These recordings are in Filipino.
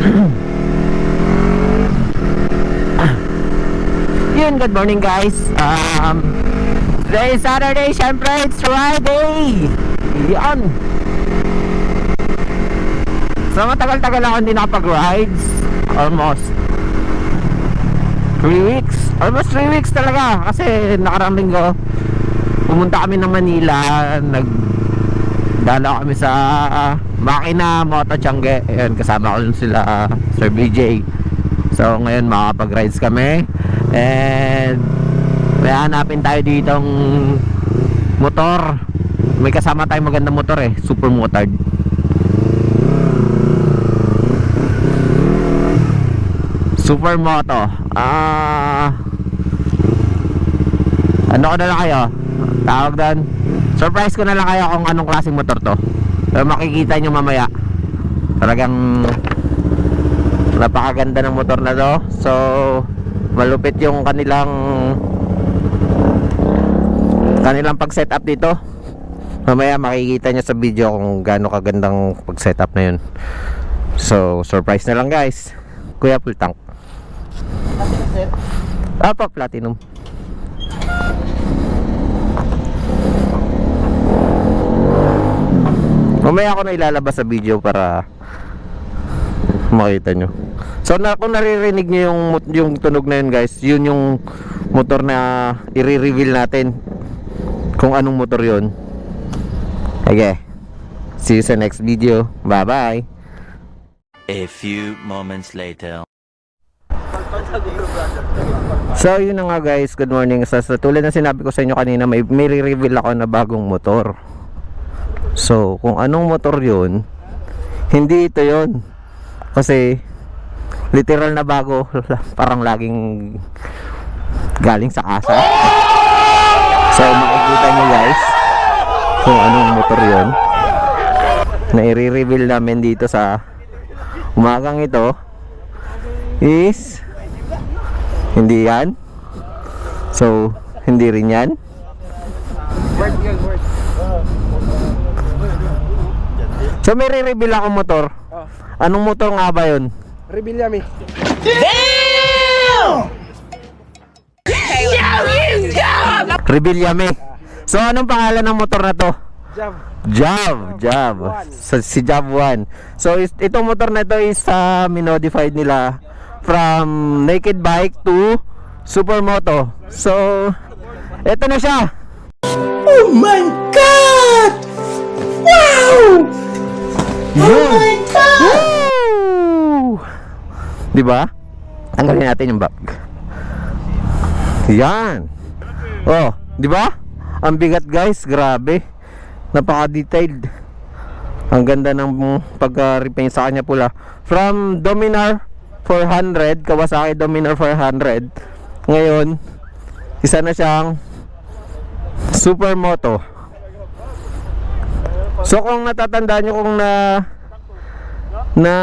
Yun, good morning guys. Today is Saturday, syempre it's Friday. Yan. So matagal-tagal ako hindi nakapag-rides. Almost 3 weeks. Almost 3 weeks talaga. Kasi nakarang linggo pumunta kami ng Manila. Nagdala kami sa Makina, Moto Tiangge. Ayun, kasama ko sila Sir BJ. So ngayon makapag-rides kami. And may hanapin tayo ditong motor. May kasama tayong magandang motor eh, super motard. Super moto. Ano ko na lang kayo? Tawag doon. Surprise ko na lang kayo kung anong klaseng motor to. Pero makikita nyo mamaya. Talagang napakaganda ng motor na to. So malupit yung kanilang pag-setup dito. Mamaya makikita nyo sa video kung gaano kagandang pag-setup na yun. So surprise na lang guys. Kuya full tank. Apa platinum. Mamaya ako na ilalabas sa video para makita nyo. So kung naririnig nyo yung tunog na yun guys, yun yung motor na i-reveal natin kung anong motor yun. Okay, see you sa next video. Bye bye. A few moments later. So yun na nga guys, good morning. Sa tulad na sinabi ko sa inyo kanina, may re-reveal ako na bagong motor. So kung anong motor yun, hindi ito yun. Kasi literal na bago. Parang laging galing sa kasa. So makikita nyo guys kung anong motor yun na i-reveal namin dito sa umagang ito. Is hindi yan. So hindi rin yan. So may re-reveal akong motor. Anong motor nga ba yun? Reveal Yami. Reveal Yami. So anong pangalan ng motor na to? Jav. Si Jav 1. So itong motor na to is minodified nila from naked bike to supermoto. So ito na siya. Oh my God! Wow! Oh my God! Woo! Diba? Tanggalin natin yung bag. Yan. Oh, diba? Ang bigat guys, grabe. Napaka-detailed. Ang ganda ng pag-repaint sa kanya pula. From Dominar 400, Kawasaki Dominar 400. Ngayon, isa na siyang supermoto. So kung natatandaan nyo, kung na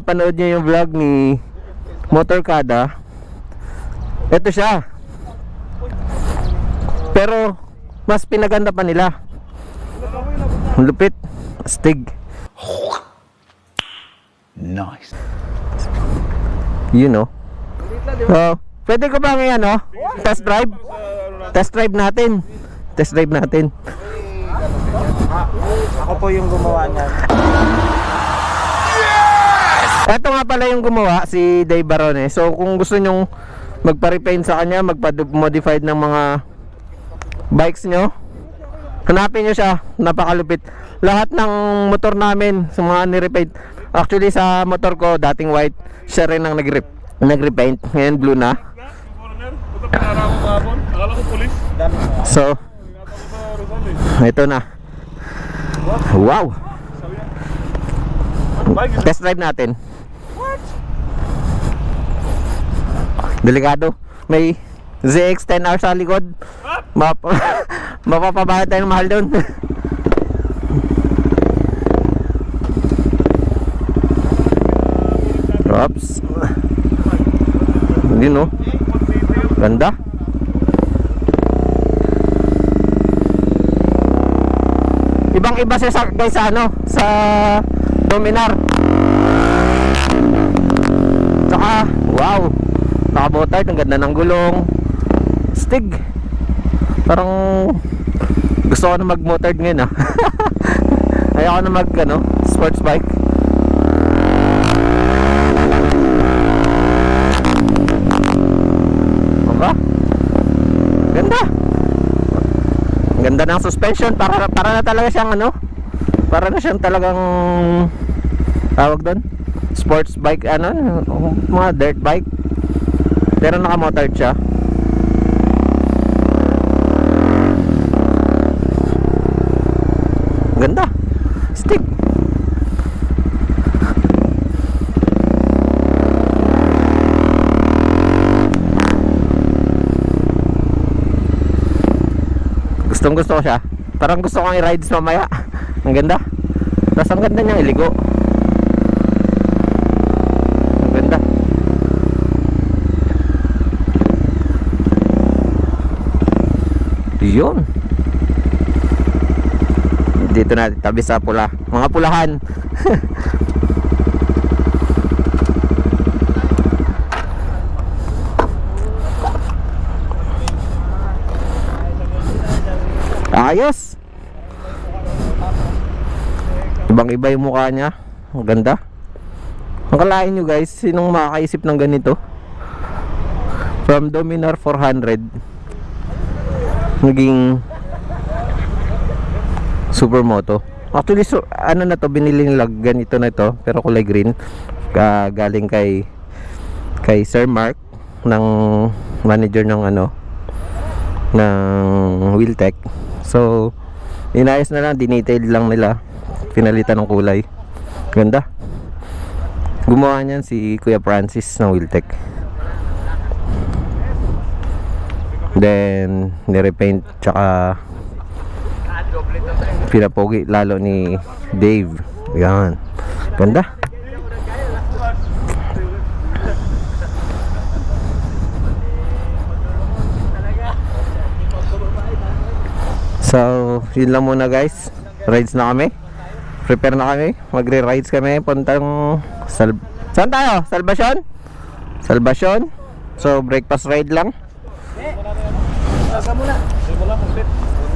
panood nyo yung vlog ni Motorkada, ito siya. Pero mas pinaganda pa nila. Lupit, astig. Nice. You know. Pwede ko ba ngayon test drive? Test drive natin. Ako po yung gumawa niyan. Ito nga pala yung gumawa, si Dave Barone. So kung gusto nyong magpa-repaint sa kanya, magpa-modified ng mga bikes nyo, hanapin nyo siya. Napakalupit. Lahat ng motor namin sa mga ni-repaint. Actually sa motor ko dating white, siya rin ang nag-repaint. Ngayon blue na. So ito na. Wow. Test drive natin. Delikado. May ZX-10R sa likod. Mapapabayad tayo ng mahal doon. Oops. Hindi no. Ganda. Ibang iba siya guys sa sa Dominar. Wow, naka-motard, ang ganda ng gulong. Stig. Parang gusto ko na mag-motard ngayon, ah. Ayoko na mag sports bike. Diba? Ganda. Ganda ng suspension, para na talaga siyang para na siyang talagang tawag doon, sports bike, mga dirt bike, pero naka-motard siya. Ganda. Stick. Gustong gusto ko siya. Parang gusto kong i-rides mamaya. Ang ganda. Tapos ang ganda niyang iligo. Ang ganda. Yun. Dito natin tabi sa pula. Mga pulahan. Ayos. Ibang iba yung mukha niya. Ang ganda. Ang kalain nyo guys, sinong makakaisip ng ganito? From Dominar 400 naging Supermoto. Actually, na to, binili nila ganito na ito, pero kulay green. Galing kay Sir Mark, ng manager ng ng Wheeltech. So, inayos na lang, dinetail lang nila, pinalitan ng kulay. Ganda. Gumawa niyan si Kuya Francis ng Wheeltech. Then nirepaint, tsaka pinapogi lalo ni Dave. Yan. Ganda. So, yun lang muna guys. Rides na kami. Prepare na kami. Magre-rides kami puntang saan tayo? Salvation? Salvation. So, breakfast ride lang.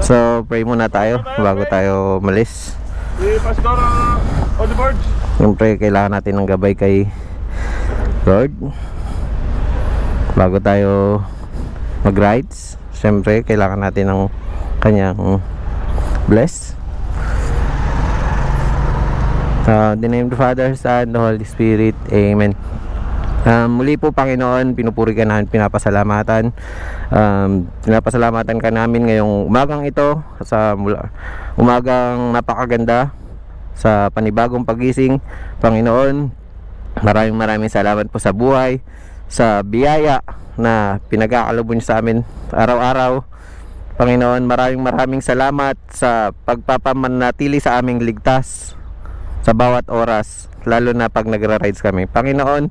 So, pray muna tayo bago tayo malis. Pastor on the board. Siyempre, kailangan natin ng gabay kay Lord bago tayo mag-rides. Siyempre, kailangan natin ng kanyang bless. In the name of the Father, Son, the Holy Spirit. Amen. Muli po Panginoon, pinupuri ka namin, pinapasalamatan. Pinapasalamatan ka namin ngayong umagang ito, sa umagang napakaganda, sa panibagong pagising. Panginoon, maraming salamat po sa buhay, sa biyaya na pinag-aakalubon sa amin araw-araw. Panginoon, maraming salamat sa pagpapamanatili sa aming ligtas sa bawat oras, lalo na pag nagra-rides kami. Panginoon,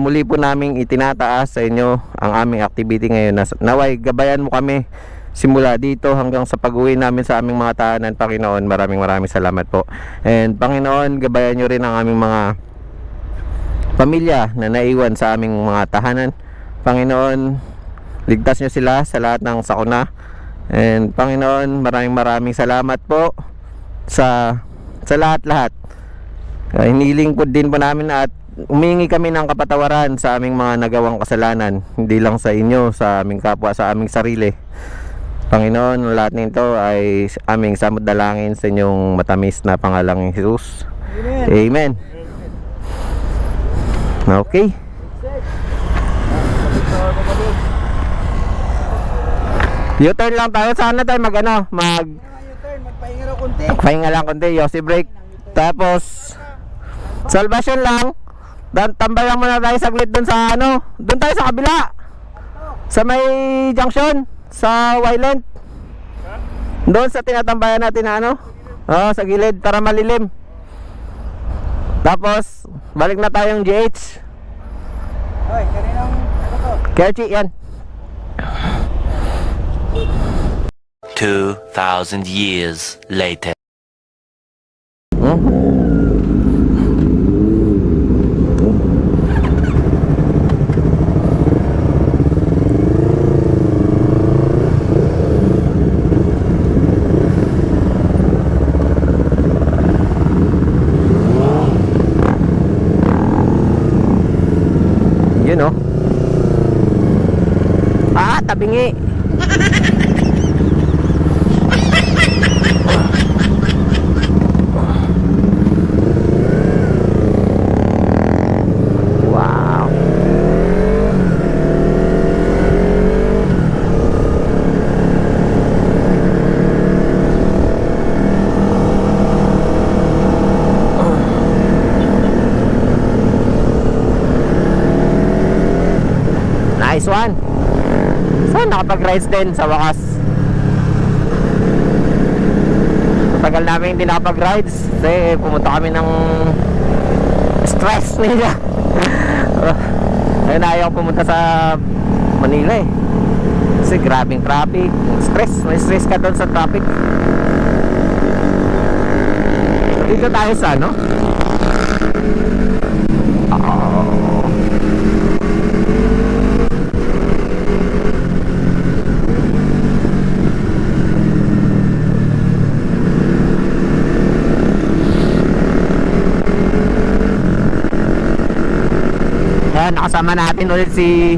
muli po naming itinataas sa inyo ang aming activity ngayon. Naway gabayan mo kami simula dito hanggang sa pag-uwi namin sa aming mga tahanan. Panginoon, maraming salamat po. And Panginoon, gabayan nyo rin ang aming mga pamilya na naiwan sa aming mga tahanan. Panginoon, ligtas nyo sila sa lahat ng sakuna. And Panginoon, maraming salamat po sa lahat. Hiniling po din po namin at umingi kami ng kapatawaran sa aming mga nagawang kasalanan, hindi lang sa inyo, sa aming kapwa, sa aming sarili. Panginoon, lahat nito ay aming samot dalangin sa inyong matamis na pangalang Jesus. Amen. Okay. U-turn lang tayo. Sana tayo magpahinga lang konti. Yossi break. Tapos Salvation lang. Tambayan muna tayo saglit dun sa doon tayo sa kabila. Sa may junction sa Wayland. Doon sa tinatambayan natin na sa gilid para malilim. Tapos balik na tayong GH. Hoy, kaninang to? Kerchi yan. 2,000 years later. bingi. Wow. Nice one. So nakapag-rides din sa wakas. Tagal namin hindi nakapag-rides kasi pumunta kami ng stress nila. Ayun, ayaw pumunta sa Manila eh. Kasi grabing traffic. Stress, may stress ka doon sa traffic. Dito tayo sa ano? Nakasama natin ulit si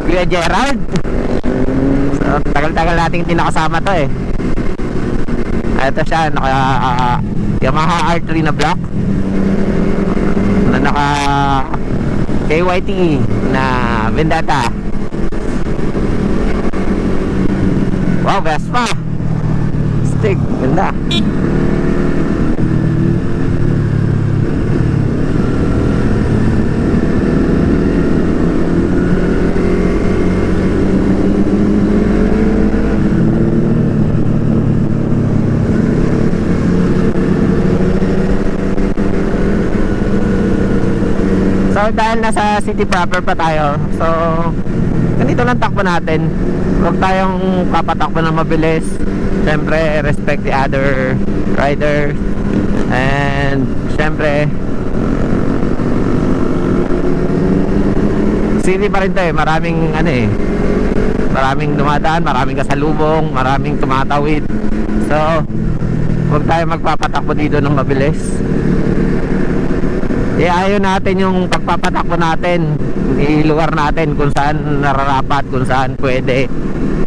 Kuya Gerald. So, tagal-tagal natin hindi nakasama to eh. Ito siya, naka Yamaha R3 na block na naka KYT na Vendetta. Wow, Vespa stick, ganda. So dahil nasa city proper pa tayo, so ganito lang takbo natin. Huwag tayong papatakbo ng mabilis. Siyempre respect the other riders. And siyempre city pa rin to eh. Maraming ano eh, maraming dumadaan, maraming kasalubong, maraming tumatawid. So huwag tayong magpapatakbo dito ng mabilis. Ayaw natin yung pagpapatakbo natin, iluwar natin kung saan nararapat, kung saan pwede.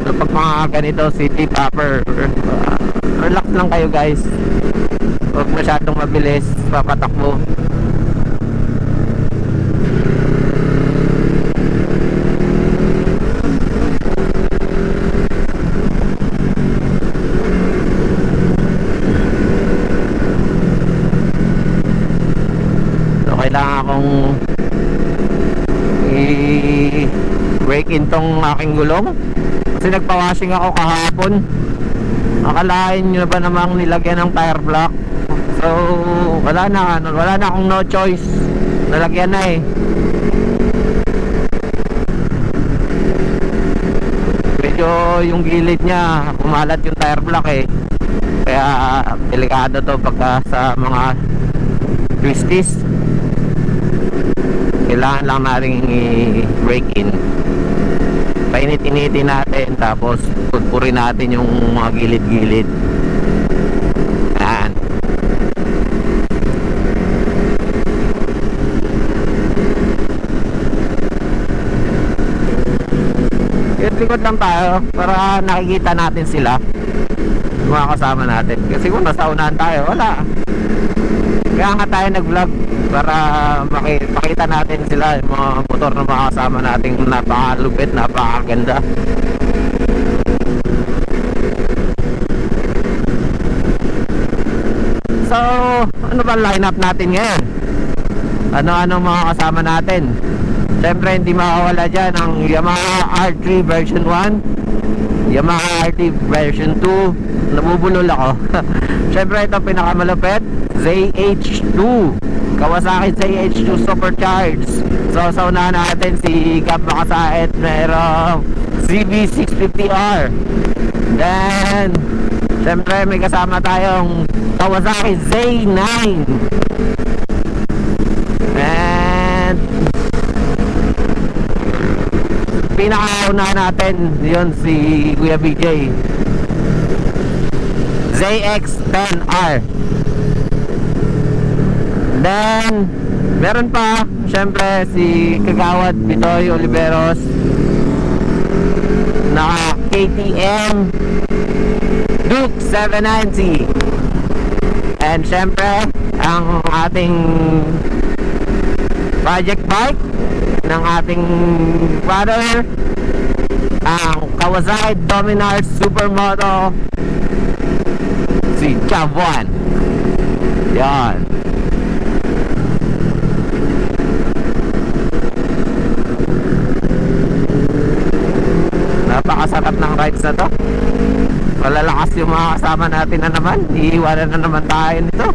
So pag mga ganito city proper, relax lang kayo guys. Huwag masyadong mabilis papatakbo. Kailangan akong i-break in tong aking gulong kasi nagpa-washing ako kahapon. Akalain nyo ba namang nilagyan ng tire block? So wala na akong no choice, nalagyan na eh. Medyo yung gilid niya kumalat yung tire block eh, kaya delikado to pagka sa mga twisties. Kailangan lang natin i-break in. Painit-initin natin, tapos pudpurin natin yung mga gilid-gilid. Yan. Likod lang tayo para nakikita natin sila, mga kasama natin. Kasi kung nasa unahan tayo, wala. Kaya nga tayo nag-vlog para makita natin sila, yung mga motor na mga kasama natin. Napakalupit, napakaganda. So ano ba lineup natin ngayon? Ano mga kasama natin? Siyempre hindi makawala dyan ang Yamaha R3 version 1, Yamaha R3 version 2. Nabubulol ako. Siyempre ito pinakamalupit, ZH2, Kawasaki ZH2 Supercharged. So sa unahan natin si Gab Makasait, merong CB650R. Then siyempre may kasama tayong Kawasaki Z9. And pinakauna natin yun si Kuya BJ, ZX10R. Then meron pa siyempre si Kagawad Bitoy Oliveros, na KTM Duke 790. And syempre, ang ating project bike ng ating father, ang Kawasaki Dominar Supermoto, si Cav 1. Yan. Napakasarap ng rides na to. Malalakas yung mga kasama natin na naman. Iiwanan na naman tayo nito.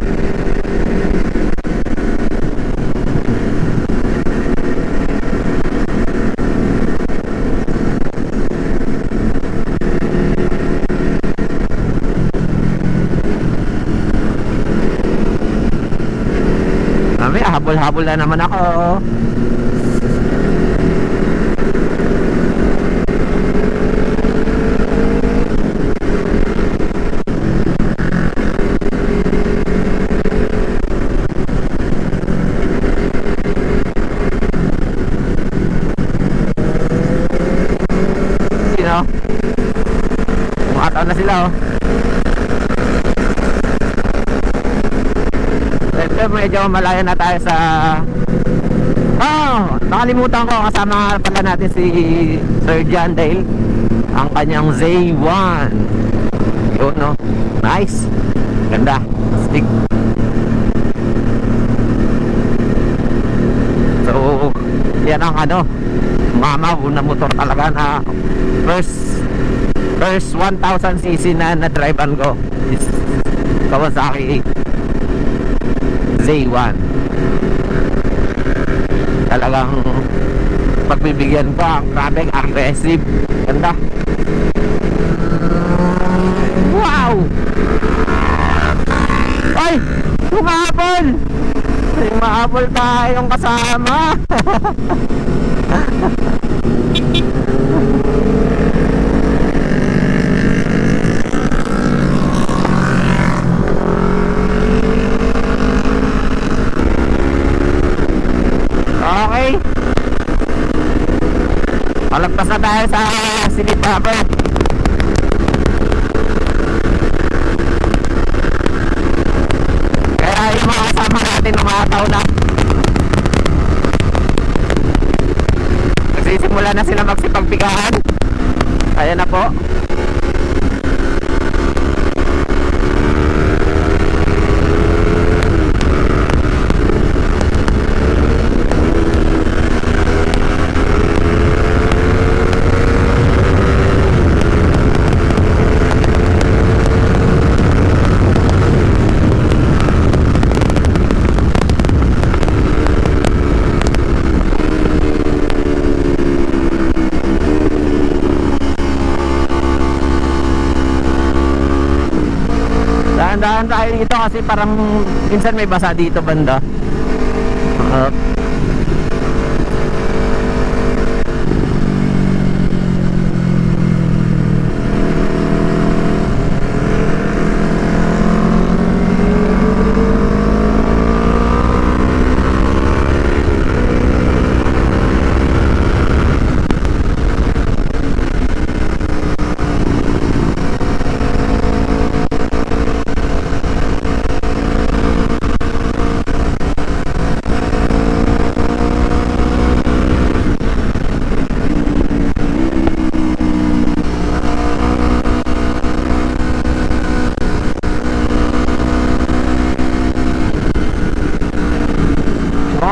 Mami, habol-habol na naman ako. Sino? Umataw na sila oh. Medyo malayo na tayo sa nakalimutan ko, kasama pala natin si Sir John Dale, ang kanyang Z1. Yun no, nice, ganda, stick. So yan ang mamaw na motor talaga na first 1000cc na na-drivean ko is Kawasaki Z1. Talagang pagbibigyan ko, ang grabing aggressive, ganda. Wow! Ay! Humabol! May mahabol tayong kasama. Okay. Palagpas na tayo sa silip hopper. Kaya yung mga kasama natin umataw na. Nagsisimula na sila magsipagpigahan. Ayan na po. Dahan-dahan tayo dito kasi parang minsan may basa dito banda.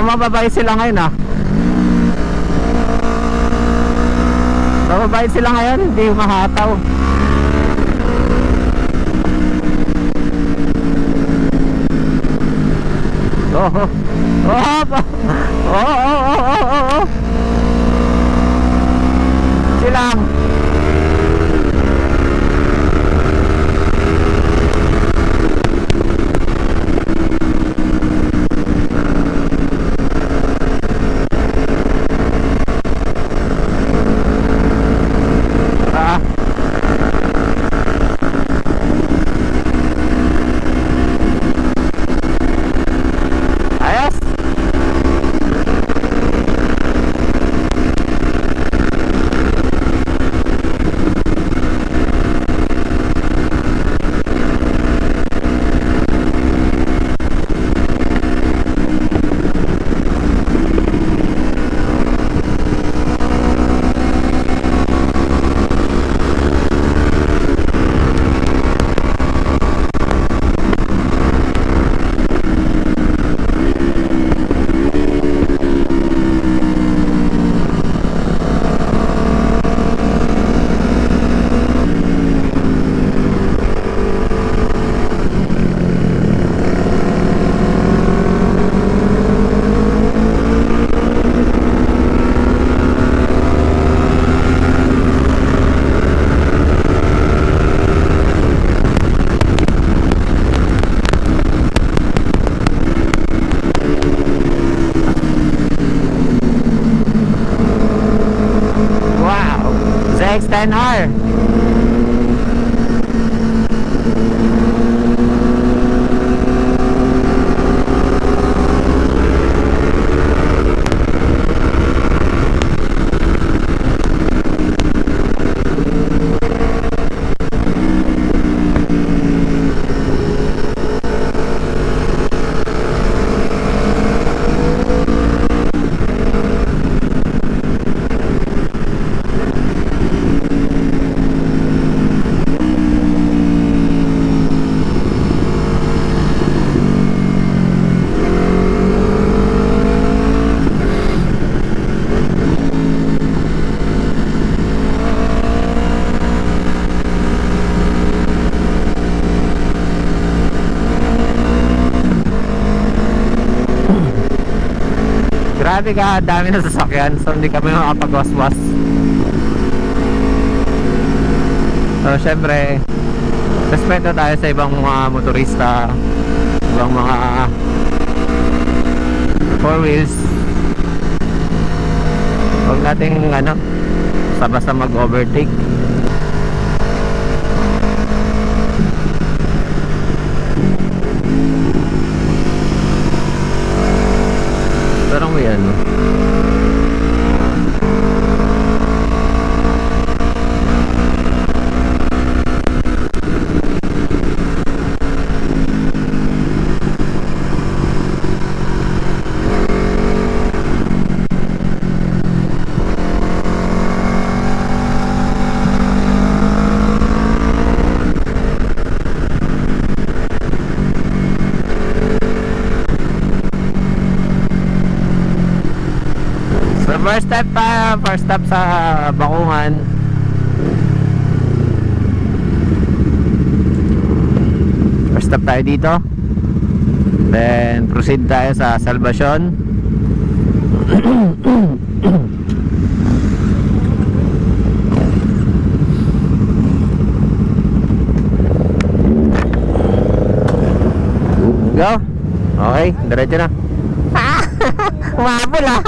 Mababait sila ngayon mababait sila ngayon, hindi humahataw. Silang 10R. Grabe ka, dami na sasakyan, so hindi kami makapagwaswas. So syempre, respeto tayo sa ibang mga motorista, ibang mga four wheels. Huwag nating basta mag-overtake. Parang may first stop sa Bakungan. First stop tayo dito. Then proceed tayo sa Salvacion. Go. Okay, diretso na. Umabol ah.